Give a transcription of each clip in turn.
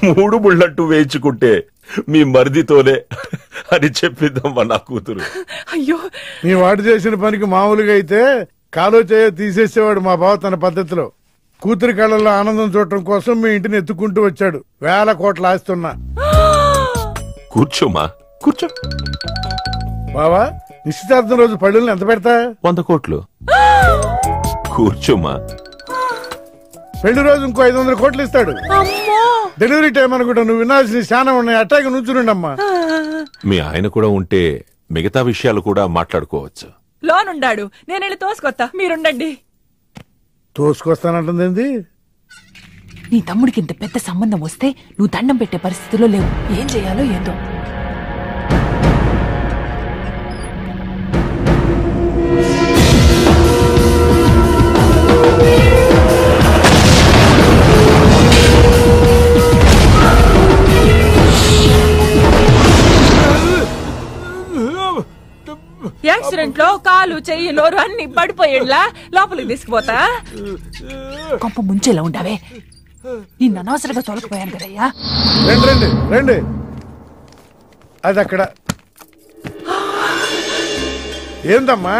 మూడు ముళ్ళట్టు వేయించుకుంటే మీ మరిదితోనే అని చెప్పిద్దామా నా కూతురు. అయ్యో, మీ వాడు చేసిన పనికి మామూలుగా అయితే కాలో చేయో తీసేసేవాడు మా బావ తన పద్ధతిలో. కూతురి కళ్ళల్లో ఆనందం చూడటం కోసం మీ ఇంటిని ఎత్తుకుంటూ వచ్చాడు. 1000 కోట్లు ఆస్తున్నా. కూర్చోమా, కూర్చో. బావా, నిశ్చితార్థం రోజు పళ్ళుల్ని ఎంత పెడతా? 100 కోట్లు. కూర్చోమా. పెళ్లి రోజు ఇంకో 500 కోట్లు ఇస్తాడు. డెలివరీ టైం అనుకుంటా. నువ్వు వినాల్సిన శానం ఉన్నాయి. అట్టాగే నుంచుండమ్మా. మీ ఆయన కూడా ఉంటే మిగతా విషయాలు కూడా మాట్లాడుకోవచ్చు. లోనుండాడు, నేను వెళ్ళి తోసుకొత్తా, మీరుండండి. తోసుకొస్తానంటుంది. నీ తమ్ముడికి ఇంత పెద్ద సంబంధం వస్తే నువ్వు దండం పెట్టే పరిస్థితిలో లేవు. ఏం చేయాలో ఏందో. యాక్సిడెంట్ లో కాలు చెయ్యి నోరు అన్ని పడిపోయేలా లోపలికి తీసుకుపోతా. కొంప ముంచేలా ఉండవే. నిన్ను అనవసరంగా తొలగిపోయాను కదయ్యా. రండి రండి రండి. అది అక్కడ. ఏందమ్మా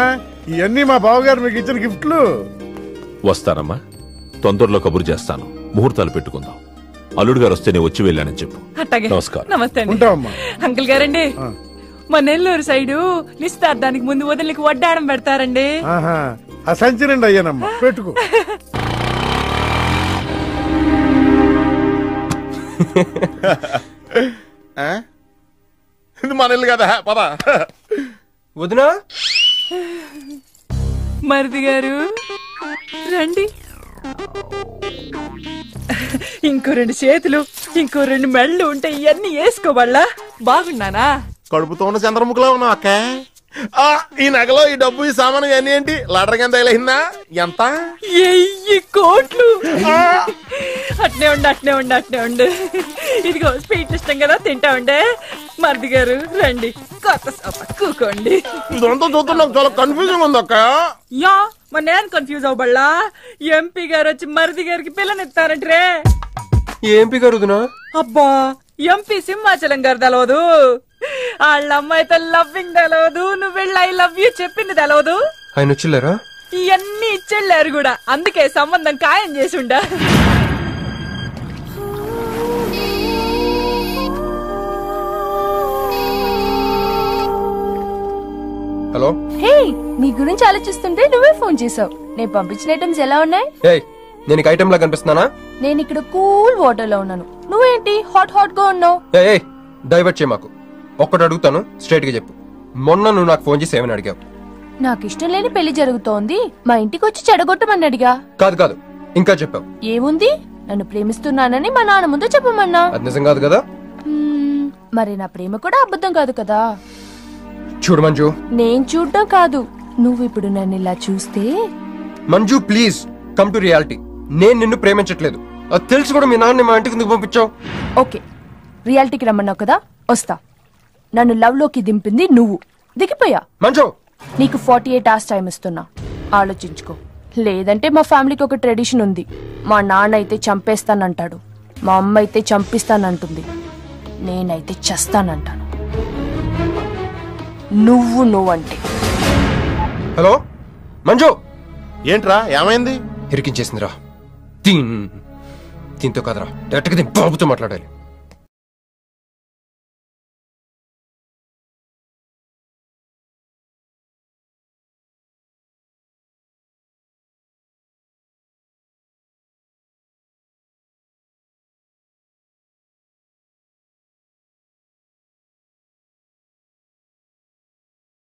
ఇవన్నీ మా బావగారు మీకు ఇచ్చిన గిఫ్ట్లు? వస్తానమ్మా, తొందరలో కబురు చేస్తాను. ముహూర్తాలు పెట్టుకుందాం. అల్లుడు గారు వస్తే నేను వచ్చి వెళ్ళానని చెప్పు. అట్టాగే. నమస్కారం. నమస్తే ఉంటావమ్మా. అంకుల్ గారండి, మా నెల్లూరు సైడు నిశ్చితార్థానికి ముందు వదిలికి వడ్డాడం పెడతారండి. ఆ సంచి నిండి అయ్యానమ్మా, పెట్టుకో. ఇది మన ఇల్లు కదా, పద. వదినా, మరిది గారు రండి. ఇంకో 2 చేతులు, ఇంకో 2 మెళ్ళు ఉంటే ఇవన్నీ వేసుకోవాళ్ళ. బాగున్నానా? కడుపుతో ఉన్న చంద్రముఖిలో ఉన్నావు అక్క. ఈ నగలో ఈ డబ్బు ఈ సామాను ఇవన్నీ ఏంటి? లాటరీ కింద తగిలిందా? ఎంత? 1000 కోట్లు. అట్నే ఉండు, అట్నే ఉండు, అట్నే ఉండు. ఇదిగో స్వీట్ ఇష్టం కదా, తింటా ఉండే. మరిది గారు రండి, కొత్త సోఫా కూకోండి. ఇదంతా చూస్తే నాకు చాలా కన్ఫ్యూజింగ్ ఉంది అక్క. యా, మరి నేను కన్ఫ్యూజ్ అవ్వబల్లా. ఎంపీ గారు వచ్చి మరిది గారికి పిల్లనిస్తారంటే. ఏ ఎంపీ గారు వదినా? అబ్బా, ఎంపీ సింహాచలం గారు తెలవదు. వాళ్ళ అమ్మాయితో లవ్వింగ్ తెలవదు. నువ్వు వెళ్ళి ఐ లవ్ యూ చెప్పింది తెలవదు. ఆయన వచ్చిల్లారా? ఇవన్నీ ఇచ్చెళ్ళారు కూడా. అందుకే సంబంధం ఖాయం చేసి ఉండా. హలో. హే, నీ గురించి ఆలోచిస్తుంటే నువ్వే ఫోన్ చేసావు. నేను పంపించిన ఐటమ్స్ ఎలా ఉన్నాయి? నేను ఐటమ్ లా కనిపిస్తున్నానా? నేను ఇక్కడ కూల్ వాటర్ లో ఉన్నాను. నువ్వేంటి హాట్ హాట్ గా ఉన్నావు? డైవర్ట్ చేయ మాకు. ఒక్కటి అడుగుతాను, స్ట్రైట్ గా చెప్పు. మొన్న నువ్వు నాకు ఫోన్ చేసి ఏమని అడిగావు? నాకు ఇష్టం లేని పెళ్లి జరుగుతోంది, మా ఇంటికి వచ్చి చెడగొట్టమని అడిగా. కాదు, ఇంకా చెప్పావు. ఏముంది, నన్ను ప్రేమిస్తున్నానని మా నాన్న ముందు చెప్పమన్నా. అది నిజం కాదు కదా? మరి నా ప్రేమ కూడా అబద్ధం కాదు కదా? చూడు మంజు. నేను చూడటం కాదు, నువ్వు ఇప్పుడు నన్ను ఇలా చూస్తే. Manju please come to reality. నేను నిన్ను ప్రేమించట్లేదు. అది తెలిసి కూడా మీ నాన్న మా ఇంటికి ఎందుకు పంపించావు? ఓకే, రియాలిటీకి రమ్మన్నావు కదా, వస్తా. నన్ను లవ్ లోకి దింపింది నువ్వు. దిగిపోయా. మంజు, నీకు 48 hours టైం ఇస్తున్నా, ఆలోచించుకో. లేదంటే మా ఫ్యామిలీకి ఒక ట్రెడిషన్ ఉంది. మా నాన్న అయితే చంపేస్తానంటాడు, మా అమ్మ అయితే చంపిస్తానంటుంది, నేనైతే చస్తానంటాను. నువ్వంటే. హలో మంజు. ఏంట్రా, ఏమైంది? ఇరికించేసిందిరా. దీంతో కదరా, డైరెక్ట్గా బాబుతో మాట్లాడాలి.